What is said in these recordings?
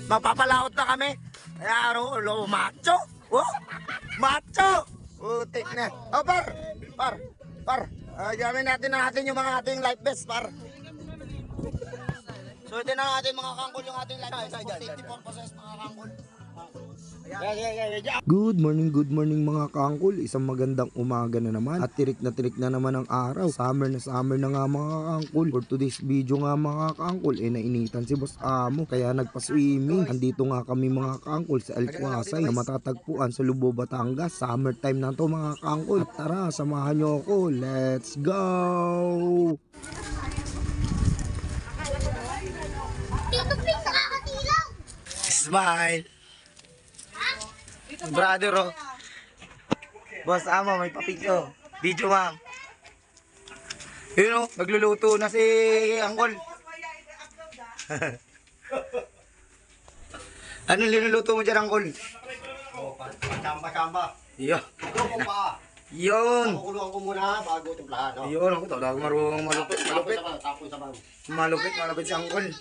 Mapapalaot na kami. Kaya macho. Oh, macho. Utik na. Oh, par. Gamit natin yung mga ating life vest, par. So ito na ating mga kangkol, yung ating life vest for safety purposes, mga kangkol. Good morning mga kangkol. Isang magandang umaga na naman. At tirik na naman ang araw. Summer na nga mga kangkol. For today's video nga mga kangkol, nainitan si Boss Amo. Kaya nagpa-swimming. Andito nga kami mga kangkol sa El Quasay na matatagpuan sa Lubo, Batangas. Summertime na to mga kangkol. At tara, samahan nyo ako. Let's go! Smile! Brother, oh. Boss Amo, may papicture. Video, ma'am. Yun, oh, nagluluto na si Angkol. Anong linuluto mo dyan, Angkol? Pachamba. Iyo. Ano pa? Yun. Kukuluan ko muna bago timplahan. No? Yun, ako talaga marunong malupit. Tapos sa bago. Malupit si Angkol.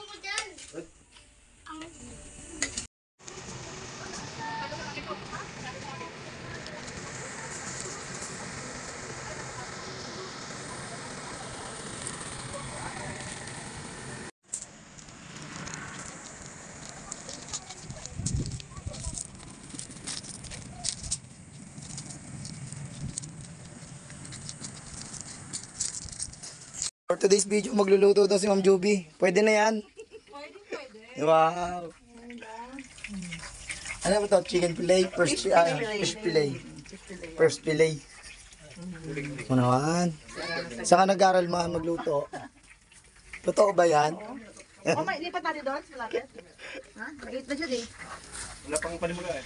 For today's video, magluluto daw si Ma'am Juby. Pwede na yan? Pwede. Wow. Ano ba ito? Chicken fillet? Fish fillet. First fillet. Manawan. Saan ka nag-aral magluto? Totoo ba yan? Oh, may lipat natin doon sa lapit. Ha? Maliit na siya eh. Wala pang panimula eh.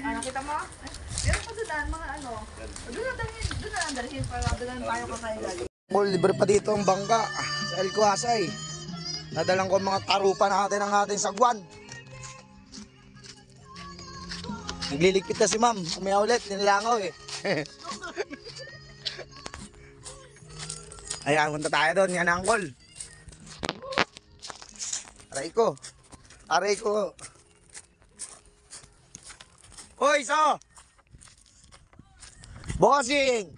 Nakita mo? Meron pa doon mga ano. Doon na lang dalhin para doon tayo kakain. Libre pa dito ang bangka sa El Quasay. Nadalang ko mga tarupa natin ang ating sagwan. Nagliligpit na si Ma'am. Umaya ulit, nilangaw eh. Ayan, punta tayo doon. Yan ang Angkol. Aray ko. Hoy, so! Bossing!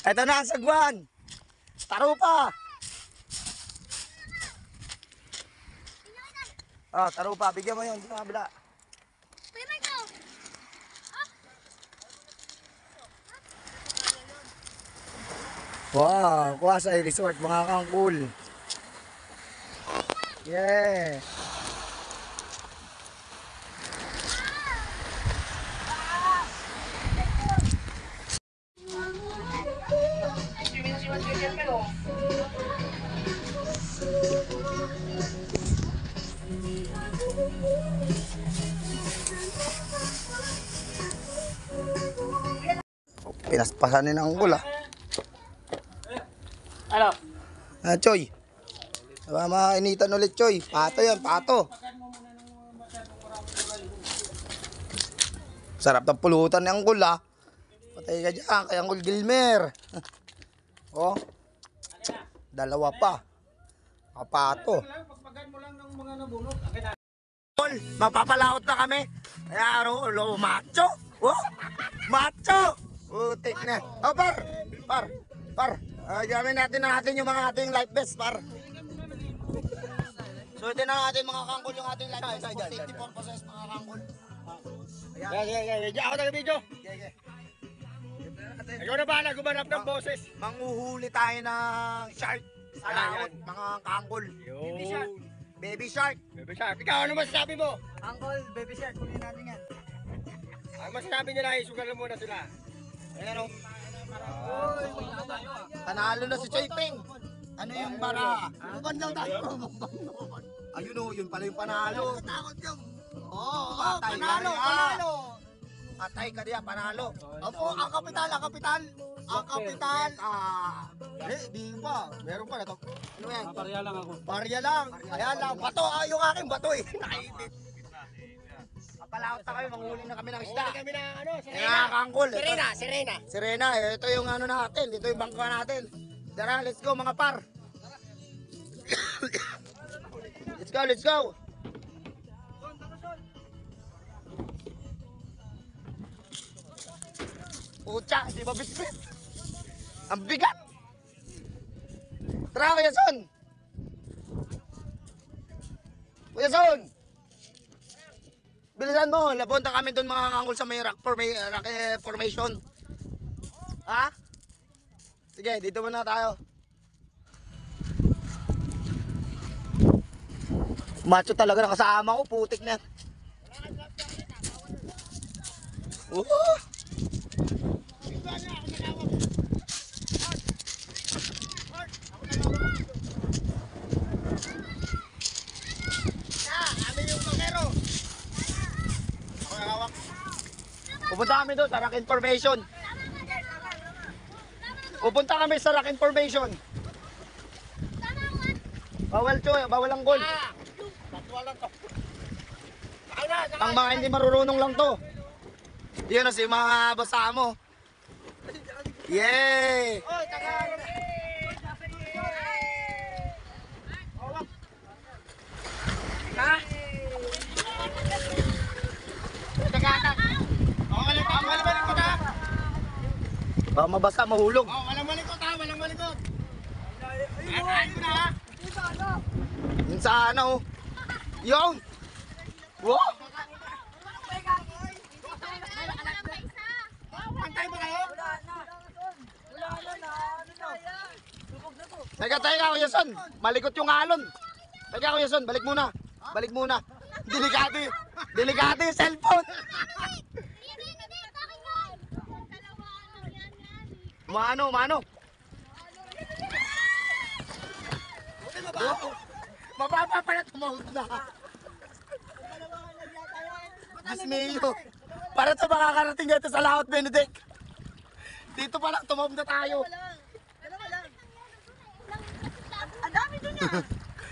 Ito na ang sagwan! Tarupa! Oh, tarupa. Bigyan mo yun. Dito sa kabila. Wow! Quasay Resort, mga kangkul. Yeah! Pinaspasan ni ng Angkol, ah. Ano? Choy. Mainitan ulit, Choy. Pato yan, pato. Sarap ng pulutan ni Angkol, ah. Patay ka dyan, kay Angkol Gilmer. Oh. Dalawa pa. Pato. Mapapalaot na kami. Kaya macho. Oh, macho. Utik na. Oh, par. Gamit natin yung mga ating life vest, par. So ito na ating mga kangkol, yung ating life vest for safety purposes, mga kangkol. Diyan ako taga-video. Ikaw na bahala gumanap ng boses. Manguhuli tayo ng shark sa laot, mga kangkol. Baby shark. Baby shark. Ikaw, ano masasabi mo? Kangkol, baby shark, huli natin yan. Ang masasabi nila, isugal na muna sila. Ayan o. Panalo na si Choy Ping. Ano yung para? Buban daw tayo. Ayun o, yun pala yung panalo. Takot yung. Oo, panalo. Patay ka diya, panalo. Opo, ang kapital. Di pa. Meron pa na to. Ano yan? Parya lang ako. Barya lang. Ayan lang. Bato, yung aking bato eh. Nainit. Palaot na kami, manghuli na kami ng isda. Kami na ano, Kaya mga kangkol. Serena, Serena. Serena, ito yung ano natin, ito yung bangka natin. Tara, let's go mga par. Let's go, let's go. Pucha, di ba bitbit? Ang bigat. Tara, Kuya Son. Kuya Son. Bilisan mo, lapunta kami doon mga kangkol sa may rock formation. Ha? Sige, dito muna tayo. Macho talaga nakasama ko, putik na. Pupunta kami doon sa rock information. Pupunta kami sa rock information. Bawal choy, bawal ang goal. Ang mga hindi marunong lang to. Yun na si mga basa mo. Yay! Ha? Baka mabasa, mahulog. Oh, walang malikot ha, walang malikot. Ayun na ha. Yung sa ano, yung! Wow! Pantay mo kayo? Teka, Kuya Son. Malikot yung alon. Teka, Kuya Son, balik muna. Balik muna. Delikado yung cellphone. Mano. Mababa pala tumawag na. Dismayo. Para ito makakarating dito sa Laot Benedict. Dito pa lang tumawag na tayo. Ang dami doon niya.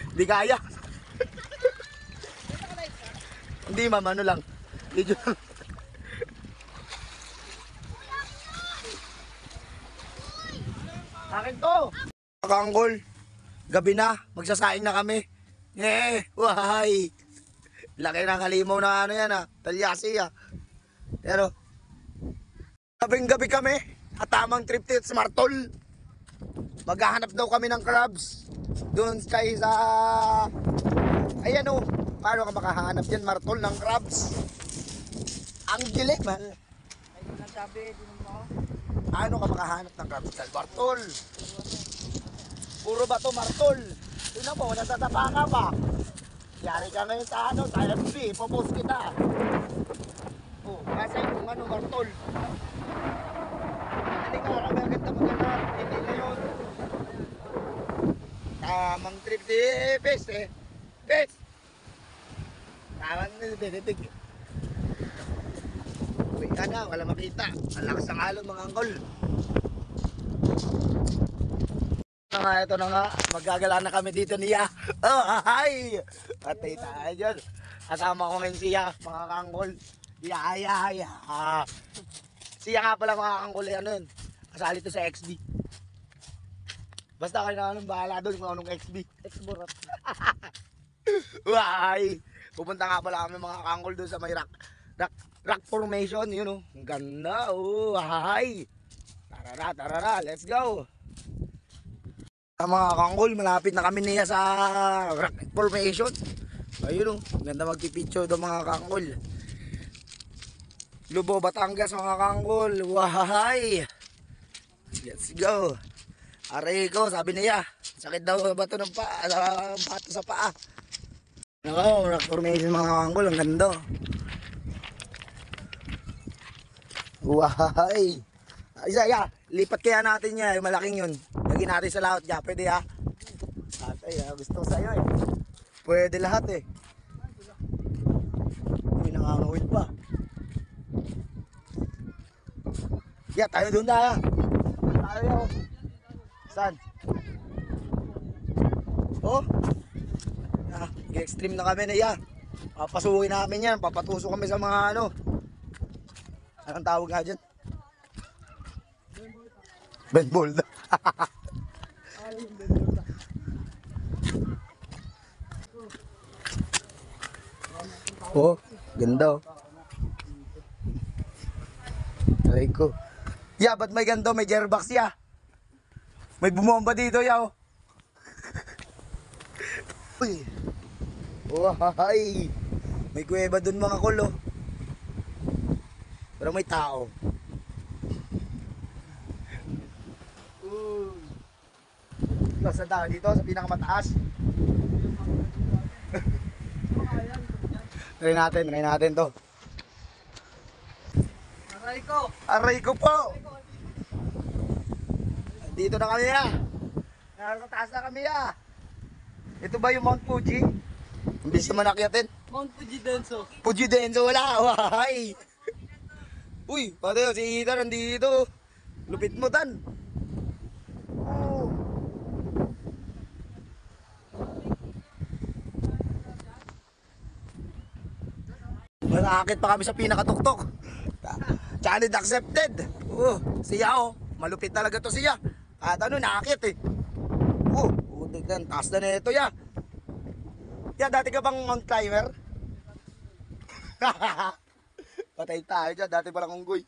Hindi kaya. Hindi ma'am, ano lang. Video lang. Akin to. Kanggol. Gabi na. Magsasaing na kami. Wahay. Laki ng halimaw na ano yan Talyasi Pero, gabing-gabi kami. At tamang trip dito sa Martol. Maghahanap daw kami ng crabs. Doon kay sa... Ayan paano ka makahanap yan, Martol, ng crabs? Ang dilim, ha? Ano ka makahanap ng crabs sa Martol? Puro ba to, Martol? Tingnan mo, nasasapa ka pa. Yari ka ngayon sa sa FB, popost kita. Kasi kung Martol. Hindi ka magaganda maghanap, hindi ngayon. Tamang trip di Bes. Bes! Tamang Benedict. Uwi ka na, wala makita. Ang lakas ng alon mga angkol. Ito na nga, magagala na kami dito niya. Hi! Patay tayo dyan. Kasama ko ngayon siya, mga kangkol. Siya nga pala mga kangkol, ano yun? Kasali to sa XB. Basta kayo na anong bahala doon kung anong XB. Xborat. Why? Pupunta nga pala kami mga kangkol doon sa may rock formation, yun Ang ganda, hi! Tarara, let's go! Mga kangkol, malapit na kami niya sa rock formation. Ayun ganda magpipicture doon mga kangkol. Lubo, Batangas mga kangkol, why! Let's go! Aray ko, sabi niya, sakit daw ba ito ng pato sa paa. Nako, rock formation mga kangkol, ang ganda. Why! Isa, lipat kaya natin niya, yung malaking yun. Lagyan natin sa lahat niya, pwede Atay, gusto ko sa'yo Pwede lahat Hindi nakangawin pa. Tayo doon tayo. Saan? Extreme na kami na Papasukin namin yan. Papatusok kami sa mga ano. Anong tawag nga dyan? Benbolda. Oh, ganda oh. Aray ko. Ya, ba't may ganito? May gearbox ya. May bumomba dito ya oh. Uy. Oh, hay. May kuweba dun mga kulo. Pero may tao. Nasa tao dito sa pinakamataas. Try natin to. Aray ko po. Dito na kami ya. Nasa taas na kami ya. Ito ba yung Mount Fuji? Hindi siya manakyatin. Mount Fuji Denso. Fuji Denso wala. Wahay. Uy, pati si Ethan nandito. Lupit mo tan. Oh. Malakit pa kami sa pinakatuktok. Challenge accepted. Siya oh. Malupit talaga to siya. At ano, nakakit eh. Tignan, taas na nito ya. Ya, dati ka bang Mount Climber? Patay tayo dyan, dati palang unggoy.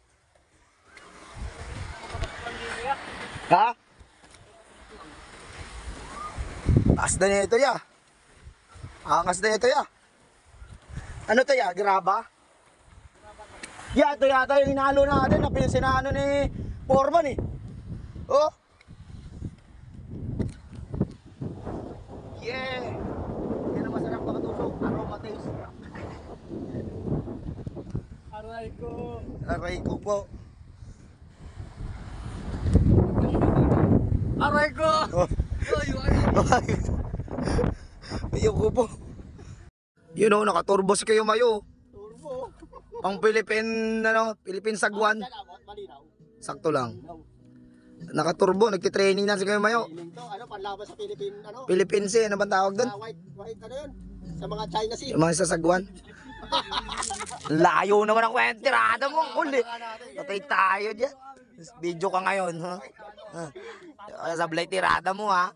Ha? Taas na nito ya. Angas na nito ya. Ano to ya, graba? Ya, ito yata yung inalo natin na pinsinano ni Foreman eh. Oh. Yeah! Yan ang masarap makatusok. Aroma taste. Aray ko. Aray ko po. Aray ko. Ayoko po. Yun o, nakaturbos kayo mayo. Turbo. Pang Philippine Sagwan. Sakto lang. Nakaturbo, nagtitraining na si kayo mayo. Piling to, ano, panlaban sa Philippine, ano? Philippines eh, ano bang tawag doon? White, ano yun? Sa mga China Sea. Yung mga sasagwan. Layo naman ang kwentirada mo. Uli. Patay tayo dyan. Video ka ngayon, ha? Sablay tirada mo, ha?